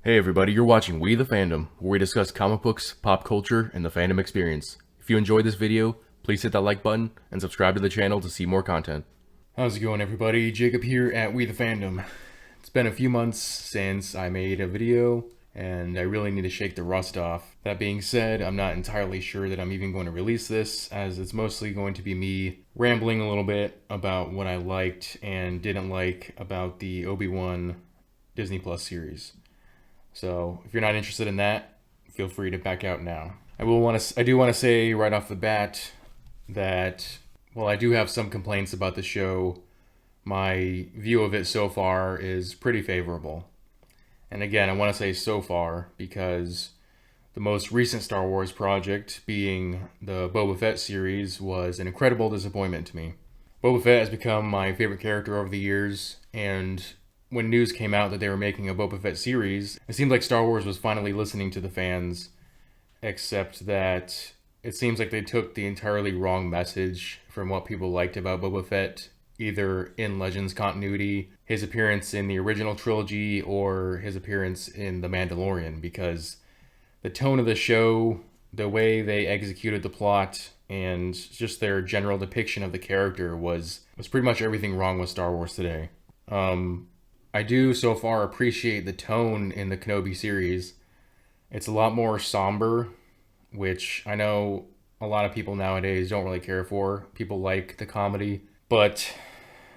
Hey everybody, you're watching We the Fandom, where we discuss comic books, pop culture, and the fandom experience. If you enjoyed this video, please hit that like button and subscribe to the channel to see more content. How's it going everybody? Jacob here at We the Fandom. It's been a few months since I made a video, and I really need to shake the rust off. That being said, I'm not entirely sure that I'm even going to release this, as it's mostly going to be me rambling a little bit about what I liked and didn't like about the Obi-Wan Disney Plus series. So if you're not interested in that, feel free to back out now. I do want to say right off the bat that while I do have some complaints about the show, my view of it so far is pretty favorable. And again, I want to say so far because the most recent Star Wars project, being the Boba Fett series, was an incredible disappointment to me. Boba Fett has become my favorite character over the years, and when news came out that they were making a Boba Fett series, it seemed like Star Wars was finally listening to the fans, except that it seems like they took the entirely wrong message from what people liked about Boba Fett, either in Legends continuity, his appearance in the original trilogy, or his appearance in The Mandalorian, because the tone of the show, the way they executed the plot, and just their general depiction of the character was pretty much everything wrong with Star Wars today. I do so far appreciate the tone in the Kenobi series. It's a lot more somber, which I know a lot of people nowadays don't really care for. People like the comedy. But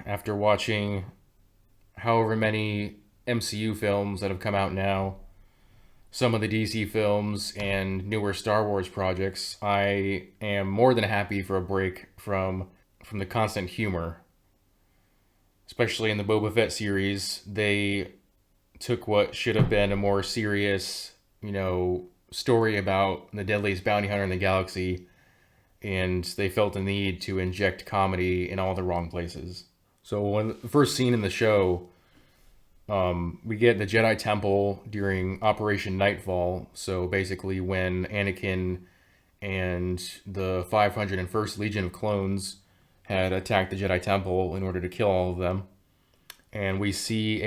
after watching however many MCU films that have come out now, some of the DC films, and newer Star Wars projects, I am more than happy for a break from the constant humor. Especially in the Boba Fett series, they took what should have been a more serious, story about the deadliest bounty hunter in the galaxy, and they felt the need to inject comedy in all the wrong places. So when the first scene in the show, we get the Jedi Temple during Operation Nightfall. So basically when Anakin and the 501st Legion of Clones had attacked the Jedi Temple in order to kill all of them. And we see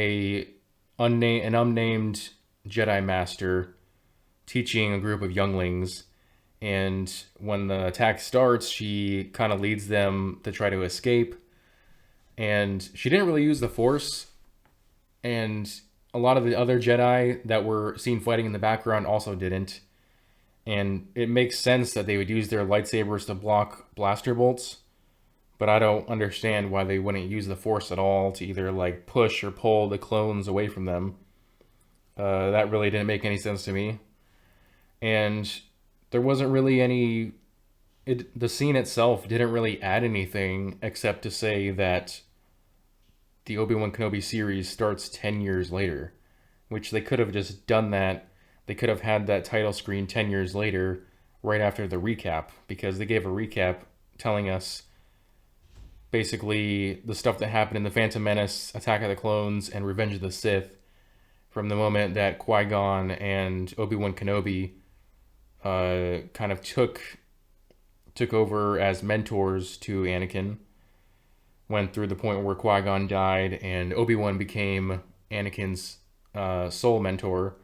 an unnamed Jedi Master teaching a group of younglings. And when the attack starts, she kind of leads them to try to escape. And she didn't really use the Force. And a lot of the other Jedi that were seen fighting in the background also didn't. And it makes sense that they would use their lightsabers to block blaster bolts. But I don't understand why they wouldn't use the Force at all to either push or pull the clones away from them. That really didn't make any sense to me. And there wasn't really the scene itself didn't really add anything except to say that the Obi Wan Kenobi series starts 10 years later, which they could have just done that. They could have had that title screen 10 years later, right after the recap, because they gave a recap telling us basically the stuff that happened in The Phantom Menace, Attack of the Clones, and Revenge of the Sith, from the moment that Qui-Gon and Obi-Wan Kenobi kind of took over as mentors to Anakin, went through the point where Qui-Gon died and Obi-Wan became Anakin's sole mentor,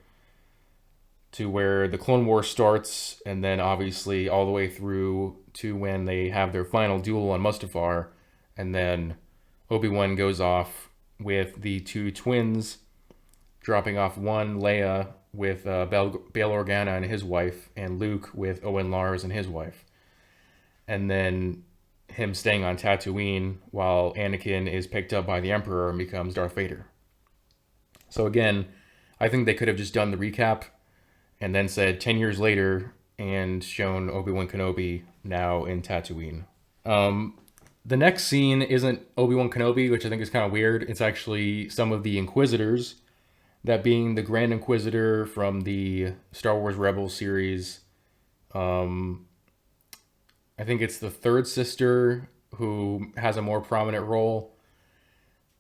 to where the Clone Wars starts, and then obviously all the way through to when they have their final duel on Mustafar. And then Obi-Wan goes off with the two twins, dropping off one, Leia, with Bail Organa and his wife, and Luke with Owen Lars and his wife. And then him staying on Tatooine while Anakin is picked up by the Emperor and becomes Darth Vader. So again, I think they could have just done the recap and then said 10 years later and shown Obi-Wan Kenobi now in Tatooine. The next scene isn't Obi-Wan Kenobi, which I think is kind of weird. It's actually some of the Inquisitors, that being the Grand Inquisitor from the Star Wars Rebels series. I think it's the third sister who has a more prominent role.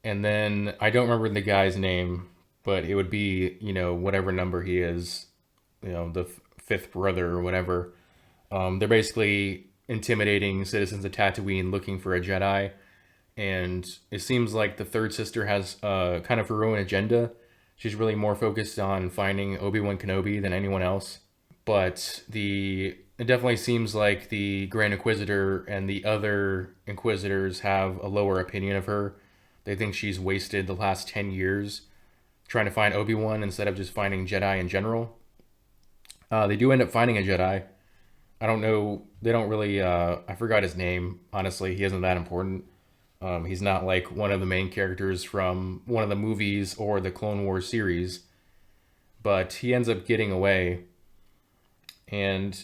And then I don't remember the guy's name, but it would be, whatever number he is, the fifth brother or whatever. They're basically intimidating citizens of Tatooine looking for a Jedi, and it seems like the third sister has kind of her own agenda She's really more focused on finding Obi Wan Kenobi than anyone else. But it definitely seems like the Grand Inquisitor and the other Inquisitors have a lower opinion of her. They think she's wasted the last 10 years trying to find Obi-Wan instead of just finding Jedi in general. They do end up finding a Jedi. I don't know. They don't really. I forgot his name. Honestly, he isn't that important. He's not like one of the main characters from one of the movies or the Clone Wars series. But he ends up getting away. And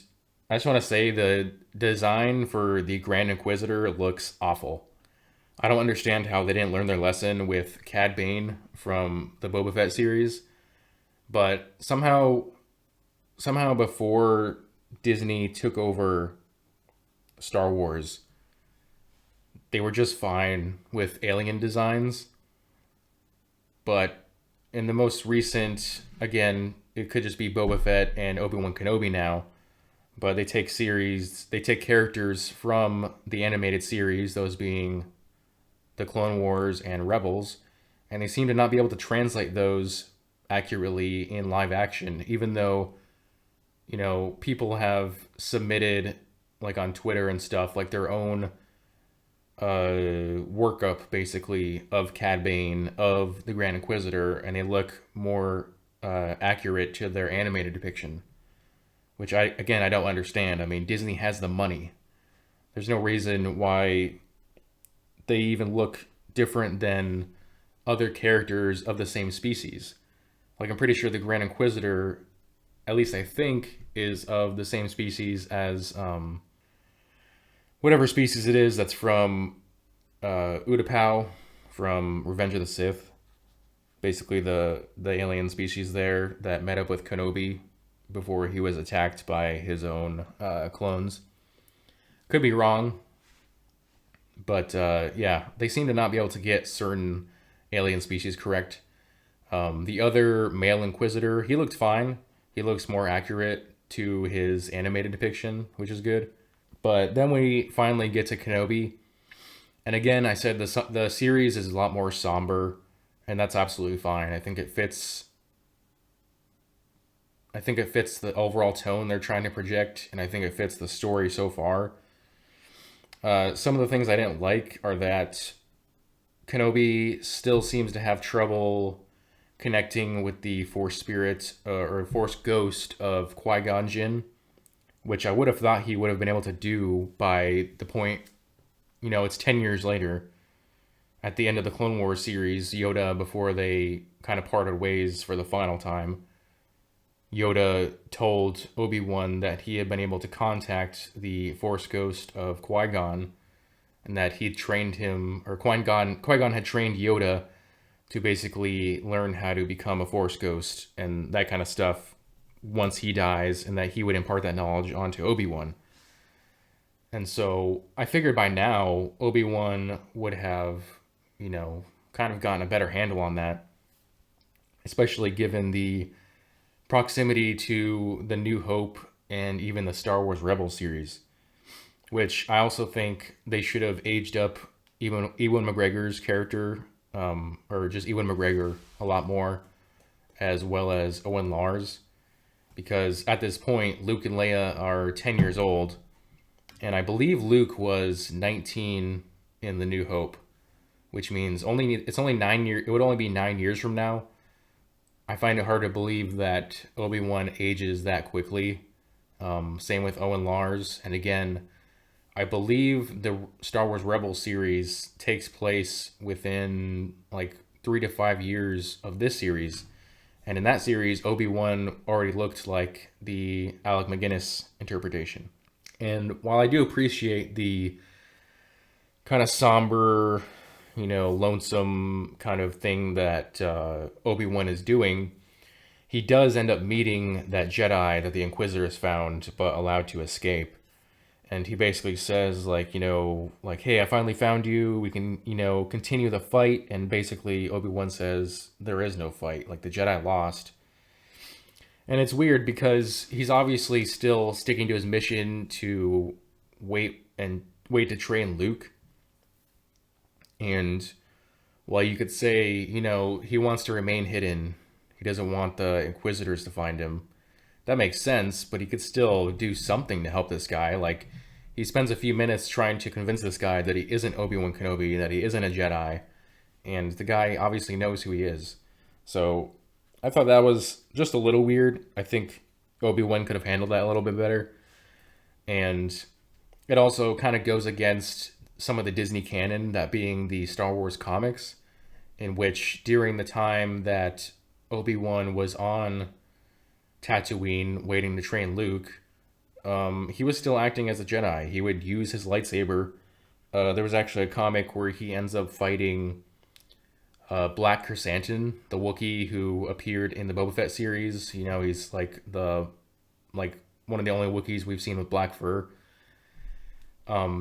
I just want to say the design for the Grand Inquisitor looks awful. I don't understand how they didn't learn their lesson with Cad Bane from the Boba Fett series. But somehow before Disney took over Star Wars, they were just fine with alien designs. But in the most recent, again, it could just be Boba Fett and Obi-Wan Kenobi now, but they take characters from the animated series, those being the Clone Wars and Rebels, and they seem to not be able to translate those accurately in live action, even though, you know, people have submitted, like on Twitter and stuff, like their own workup basically of Cad Bane, of the Grand Inquisitor, and they look more accurate to their animated depiction, which I don't understand. I mean, Disney has the money. There's no reason why they even look different than other characters of the same species. Like, I'm pretty sure the Grand Inquisitor, at least I think, is of the same species as whatever species it is that's from Utapau from Revenge of the Sith. Basically the alien species there that met up with Kenobi before he was attacked by his own clones. Could be wrong, but yeah, they seem to not be able to get certain alien species correct. The other male Inquisitor, he looked fine. He looks more accurate to his animated depiction, which is good. But then we finally get to Kenobi. And again, I said the series is a lot more somber, and that's absolutely fine. I think it fits the overall tone they're trying to project, and I think it fits the story so far. Some of the things I didn't like are that Kenobi still seems to have trouble connecting with the Force spirit or Force ghost of Qui-Gon Jinn, which I would have thought he would have been able to do by the point, you know, it's 10 years later. At the end of the Clone Wars series, Yoda, before they kind of parted ways for the final time, Yoda told Obi-Wan that he had been able to contact the Force ghost of Qui-Gon, and that he'd trained him, or Qui-Gon had trained Yoda to basically learn how to become a Force ghost and that kind of stuff once he dies, and that he would impart that knowledge onto Obi-Wan. And so I figured by now Obi-Wan would have, you know, kind of gotten a better handle on that, especially given the proximity to the New Hope and even the Star Wars Rebels series, which I also think they should have aged up Ewan McGregor's character, or just Ewan McGregor a lot more, as well as Owen Lars, because at this point Luke and Leia are 10 years old, and I believe Luke was 19 in the New Hope, which means it would only be 9 years from now. I find it hard to believe that Obi-Wan ages that quickly. Same with Owen Lars. And again, I believe the Star Wars Rebels series takes place within like 3 to 5 years of this series. And in that series, Obi-Wan already looked like the Alec McGuinness interpretation. And while I do appreciate the kind of somber, you know, lonesome kind of thing that Obi-Wan is doing, he does end up meeting that Jedi that the Inquisitors found but allowed to escape. And he basically says, like, you know, like, hey, I finally found you. We can, you know, continue the fight. And basically Obi-Wan says there is no fight. Like, the Jedi lost. And it's weird because he's obviously still sticking to his mission to wait to train Luke. And while you could say, you know, he wants to remain hidden, He doesn't want the Inquisitors to find him. That makes sense, but he could still do something to help this guy. Like, he spends a few minutes trying to convince this guy that he isn't Obi-Wan Kenobi, that he isn't a Jedi, and the guy obviously knows who he is. So I thought that was just a little weird. I think Obi-Wan could have handled that a little bit better. And it also kind of goes against some of the Disney canon, that being the Star Wars comics, in which during the time that Obi-Wan was on Tatooine waiting to train Luke, he was still acting as a Jedi. He would use his lightsaber. There was actually a comic where he ends up fighting Black Chrysanthemum, the Wookiee who appeared in the Boba Fett series. You know, he's like one of the only Wookiees we've seen with black fur.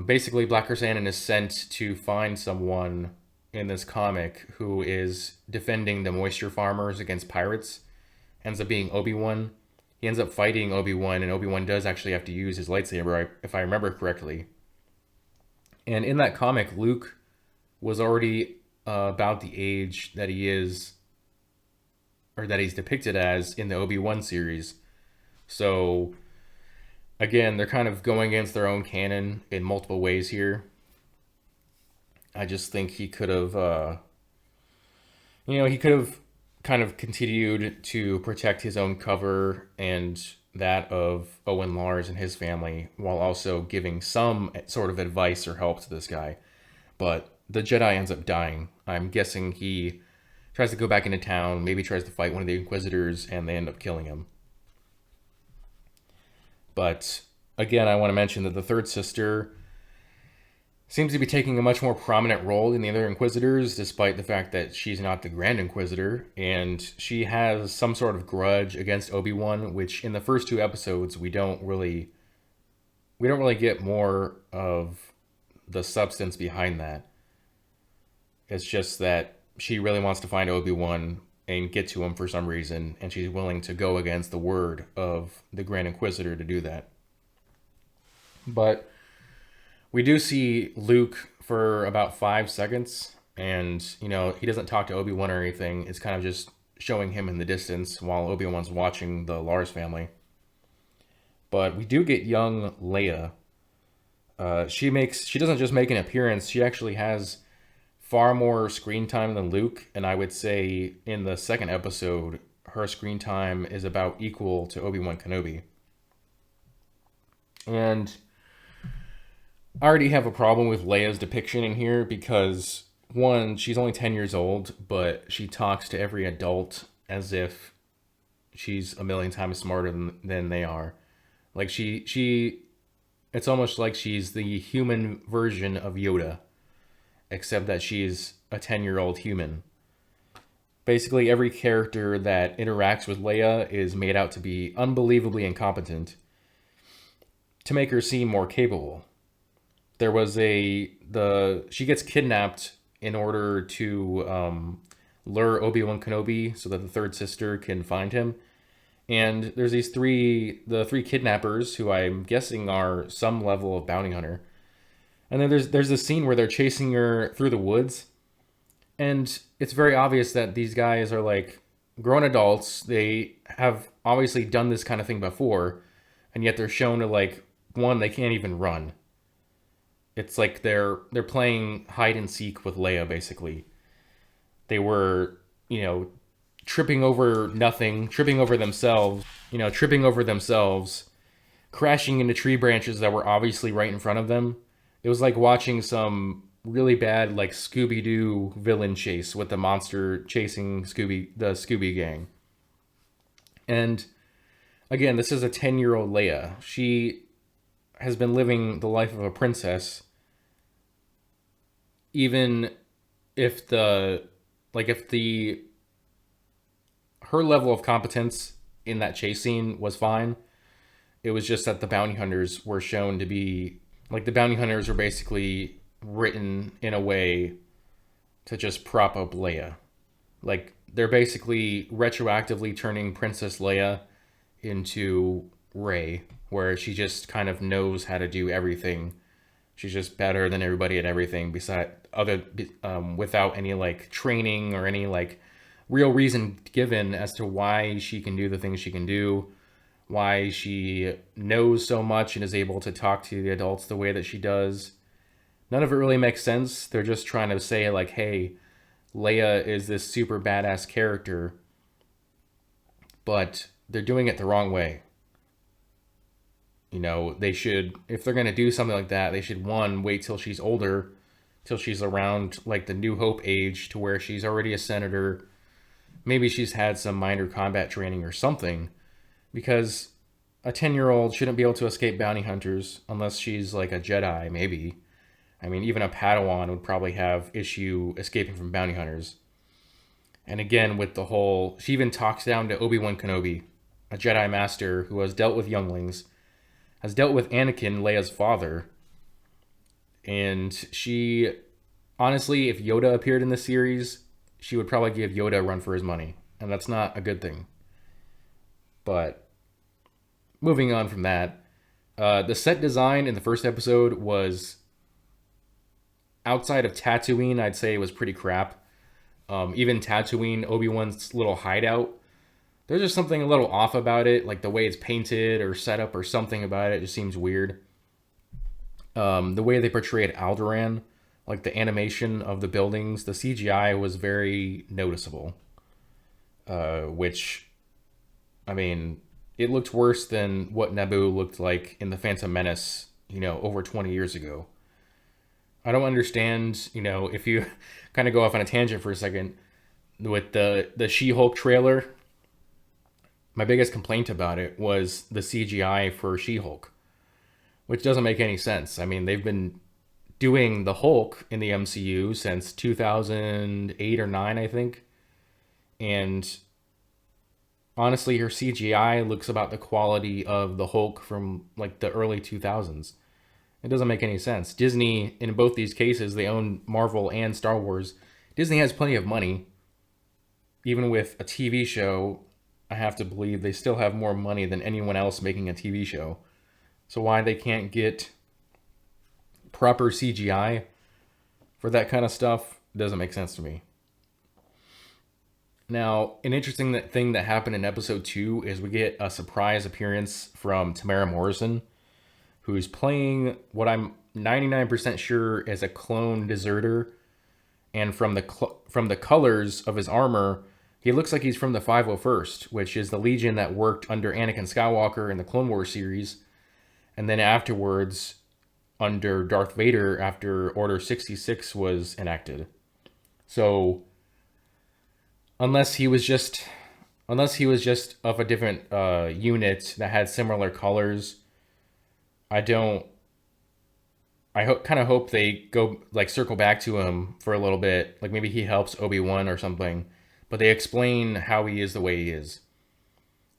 Basically, Black Chrysanthemum is sent to find someone in this comic who is defending the moisture farmers against pirates. Ends up being Obi-Wan. He ends up fighting Obi-Wan, and Obi-Wan does actually have to use his lightsaber, if I remember correctly. And in that comic, Luke was already about the age that he is, or that he's depicted as in the Obi-Wan series. So again, they're kind of going against their own canon in multiple ways here. I just think he could have, he could have kind of continued to protect his own cover and that of Owen Lars and his family, while also giving some sort of advice or help to this guy. But the Jedi ends up dying. I'm guessing he tries to go back into town, maybe tries to fight one of the Inquisitors, and they end up killing him. But again, I want to mention that the third sister seems to be taking a much more prominent role in the other Inquisitors, despite the fact that she's not the Grand Inquisitor, and she has some sort of grudge against Obi-Wan, which in the first two episodes we don't really get more of the substance behind that. It's just that she really wants to find Obi-Wan and get to him for some reason, and she's willing to go against the word of the Grand Inquisitor to do that. But we do see Luke for about 5 seconds, and, he doesn't talk to Obi-Wan or anything. It's kind of just showing him in the distance while Obi-Wan's watching the Lars family. But we do get young Leia. She doesn't just make an appearance, she actually has far more screen time than Luke, and I would say in the second episode, her screen time is about equal to Obi-Wan Kenobi. And I already have a problem with Leia's depiction in here because, one, she's only 10 years old, but she talks to every adult as if she's a million times smarter than they are. Like, it's almost like she's the human version of Yoda, except that she's a 10-year-old human. Basically, every character that interacts with Leia is made out to be unbelievably incompetent to make her seem more capable. There was she gets kidnapped in order to lure Obi-Wan Kenobi so that the third sister can find him. And there's the three kidnappers who I'm guessing are some level of bounty hunter. And then there's this scene where they're chasing her through the woods. And it's very obvious that these guys are like grown adults. They have obviously done this kind of thing before. And yet they're shown to, like, one, they can't even run. It's like they're playing hide and seek with Leia, basically. They were, tripping over nothing, tripping over themselves, crashing into tree branches that were obviously right in front of them. It was like watching some really bad, like, Scooby-Doo villain chase with the monster chasing the Scooby gang. And again, this is a 10-year-old Leia. She has been living the life of a princess, even if her level of competence in that chase scene was fine. It was just that the bounty hunters were shown to be, like, the bounty hunters were basically written in a way to just prop up Leia. Like, they're basically retroactively turning Princess Leia into Rey, where she just kind of knows how to do everything. She's just better than everybody at everything without any, like, training or any, like, real reason given as to why she can do the things she can do, why she knows so much and is able to talk to the adults the way that she does. None of it really makes sense. They're just trying to say, like, hey, Leia is this super badass character, but they're doing it the wrong way. You know, they should, if they're going to do something like that, they should, one, wait till she's older, till she's around, like, the New Hope age, to where she's already a senator. Maybe she's had some minor combat training or something, because a 10-year-old shouldn't be able to escape bounty hunters unless she's, like, a Jedi, maybe. I mean, even a Padawan would probably have issue escaping from bounty hunters. And again, with the whole, she even talks down to Obi Wan Kenobi, a Jedi Master who has dealt with younglings, has dealt with Anakin, Leia's father. And she, honestly, if Yoda appeared in the series, she would probably give Yoda a run for his money. And that's not a good thing. But moving on from that, the set design in the first episode was, outside of Tatooine, I'd say it was pretty crap. Even Tatooine, Obi-Wan's little hideout, there's just something a little off about it. Like the way it's painted or set up or something about it just seems weird. The way they portrayed Alderaan, like the animation of the buildings, the CGI was very noticeable. Which, I mean, it looked worse than what Naboo looked like in The Phantom Menace, you know, over 20 years ago. I don't understand, you know, if you kind of go off on a tangent for a second, with the She-Hulk trailer, my biggest complaint about it was the CGI for She-Hulk, which doesn't make any sense. I mean, they've been doing the Hulk in the MCU since 2008 or 9, I think. And honestly, her CGI looks about the quality of the Hulk from like the early 2000s. It doesn't make any sense. Disney, in both these cases, they own Marvel and Star Wars. Disney has plenty of money. Even with a TV show, I have to believe they still have more money than anyone else making a TV show. So why they can't get proper CGI for that kind of stuff doesn't make sense to me. Now, an interesting thing that happened in episode 2 is we get a surprise appearance from Tamara Morrison, who's playing what I'm 99% sure is a clone deserter. And from the colors of his armor, he looks like he's from the 501st, which is the Legion that worked under Anakin Skywalker in the Clone Wars series. And then afterwards, under Darth Vader, after Order 66 was enacted. So, unless he was just of a different unit that had similar colors, I kind of hope they go, like, circle back to him for a little bit. Like, maybe he helps Obi-Wan or something. But they explain how he is the way he is.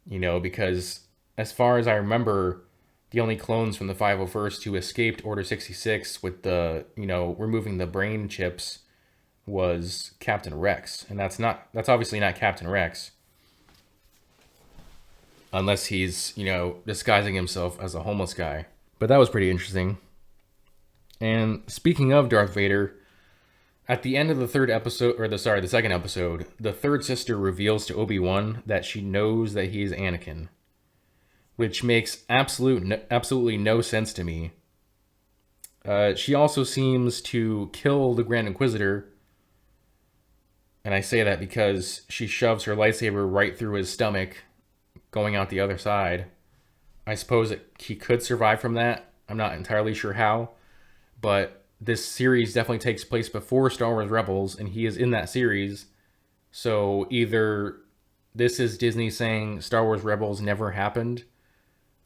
You know, because as far as I remember, the only clones from the 501st who escaped Order 66 with the, you know, removing the brain chips was Captain Rex. And that's obviously not Captain Rex. Unless he's, you know, disguising himself as a homeless guy. But that was pretty interesting. And speaking of Darth Vader, at the end of the the second episode, the third sister reveals to Obi-Wan that she knows that he's Anakin, which makes absolutely no sense to me. She also seems to kill the Grand Inquisitor, and I say that because she shoves her lightsaber right through his stomach, going out the other side. I suppose that he could survive from that. I'm not entirely sure how, but this series definitely takes place before Star Wars Rebels, and he is in that series. So either this is Disney saying Star Wars Rebels never happened,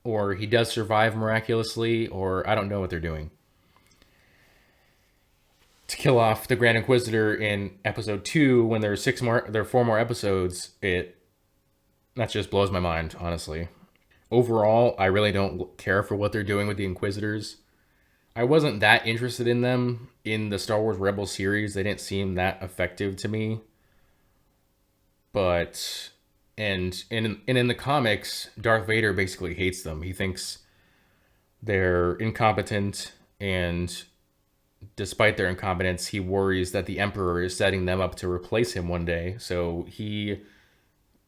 or he does survive miraculously, or I don't know what they're doing. To kill off the Grand Inquisitor in episode 2 when there are 4 more episodes, that just blows my mind, honestly. Overall, I really don't care for what they're doing with the Inquisitors. I wasn't that interested in them in the Star Wars Rebels series. They didn't seem that effective to me. But, and in the comics, Darth Vader basically hates them. He thinks they're incompetent and despite their incompetence, he worries that the Emperor is setting them up to replace him one day. So he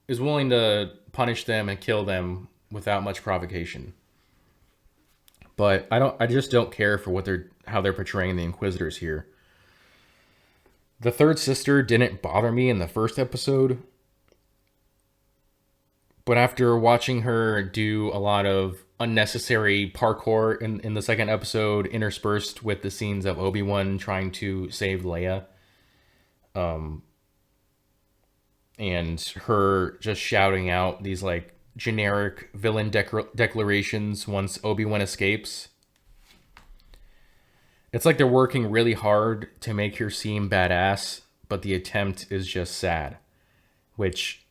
is willing to punish them and kill them without much provocation. But I just don't care for how they're portraying the Inquisitors here. The third sister didn't bother me in the first episode, but after watching her do a lot of unnecessary parkour in the second episode, interspersed with the scenes of Obi-Wan trying to save Leia, and her just shouting out these like generic villain declarations once Obi-Wan escapes, it's like they're working really hard to make her seem badass, but the attempt is just sad, which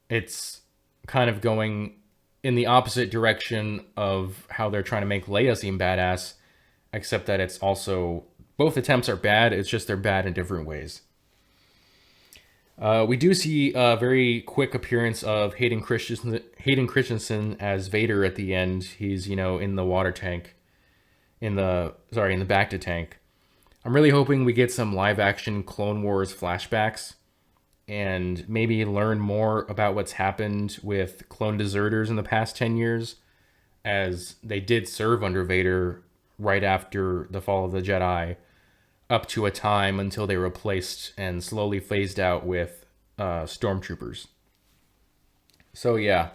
it's kind of going in the opposite direction of how they're trying to make Leia seem badass, except that it's also, both attempts are bad, it's just they're bad in different ways. We do see a very quick appearance of Hayden Christensen as Vader at the end. He's, in the water tank, in the Bacta tank. I'm really hoping we get some live action Clone Wars flashbacks and maybe learn more about what's happened with clone deserters in the past 10 years, as they did serve under Vader right after the fall of the Jedi, up to a time until they were replaced and slowly phased out with stormtroopers. So yeah,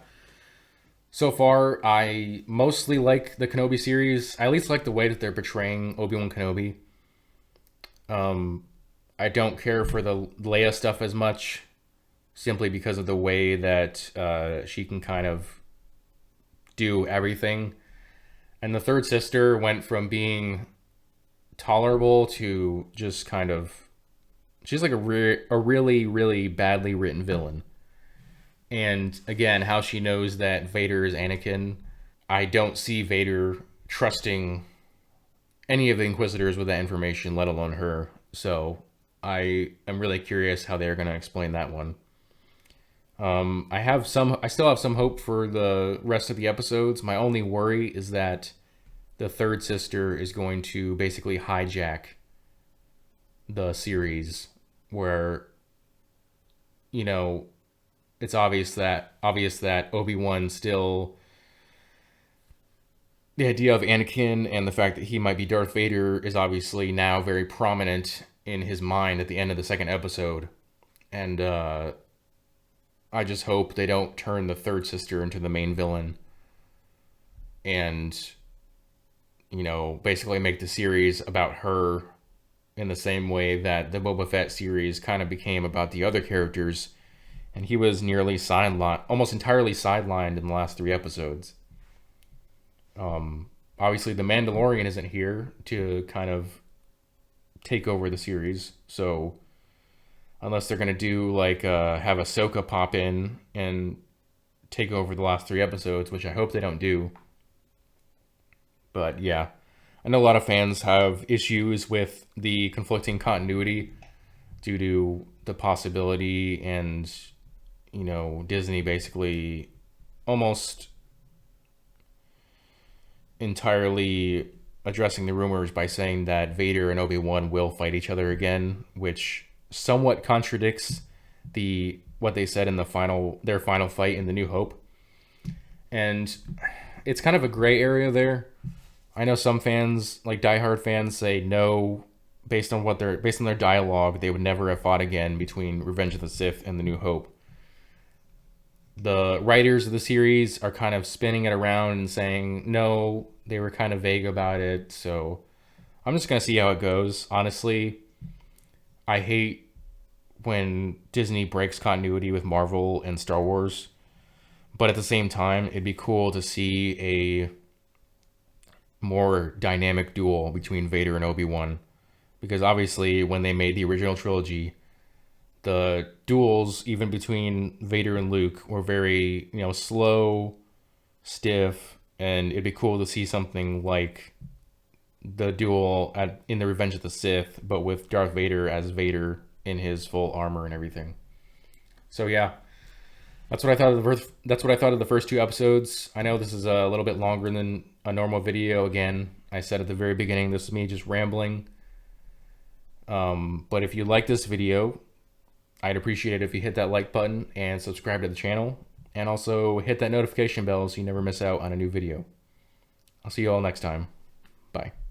so far I mostly like the Kenobi series. I at least like the way that they're portraying Obi-Wan Kenobi. I don't care for the Leia stuff as much, simply because of the way that she can kind of do everything. And the third sister went from being tolerable to just kind of, she's like a really, really badly written villain. And again, how she knows that Vader is Anakin. I don't see Vader trusting any of the Inquisitors with that information, let alone her. So I am really curious how they're going to explain that one. I still have some hope for the rest of the episodes. My only worry is that the third sister is going to basically hijack the series, where, it's obvious that Obi-Wan still, the idea of Anakin and the fact that he might be Darth Vader is obviously now very prominent in his mind at the end of the second episode. And I just hope they don't turn the third sister into the main villain and, basically make the series about her in the same way that the Boba Fett series kind of became about the other characters, and he was nearly almost entirely sidelined in the last 3 episodes. Obviously, the Mandalorian isn't here to kind of take over the series, so unless they're going to do have Ahsoka pop in and take over the last 3 episodes, which I hope they don't do. But yeah, I know a lot of fans have issues with the conflicting continuity due to the possibility and, Disney basically almost entirely addressing the rumors by saying that Vader and Obi-Wan will fight each other again, which somewhat contradicts what they said in their final fight in The New Hope. And it's kind of a gray area there. I know some fans, like diehard fans, say no, based on their dialogue, they would never have fought again between Revenge of the Sith and The New Hope. The writers of the series are kind of spinning it around and saying no, they were kind of vague about it. So I'm just gonna see how it goes. Honestly, I hate when Disney breaks continuity with Marvel and Star Wars, but at the same time, it'd be cool to see a more dynamic duel between Vader and Obi-Wan, because obviously when they made the original trilogy, the duels even between Vader and Luke were very, slow, stiff, and it'd be cool to see something like the duel in the Revenge of the Sith, but with Darth Vader as Vader in his full armor and everything. So yeah, that's what I thought of the first 2 episodes. I know this is a little bit longer than a normal video. Again, I said at the very beginning, this is me just rambling. But if you like this video, I'd appreciate it if you hit that like button and subscribe to the channel. And also hit that notification bell so you never miss out on a new video. I'll see you all next time. Bye.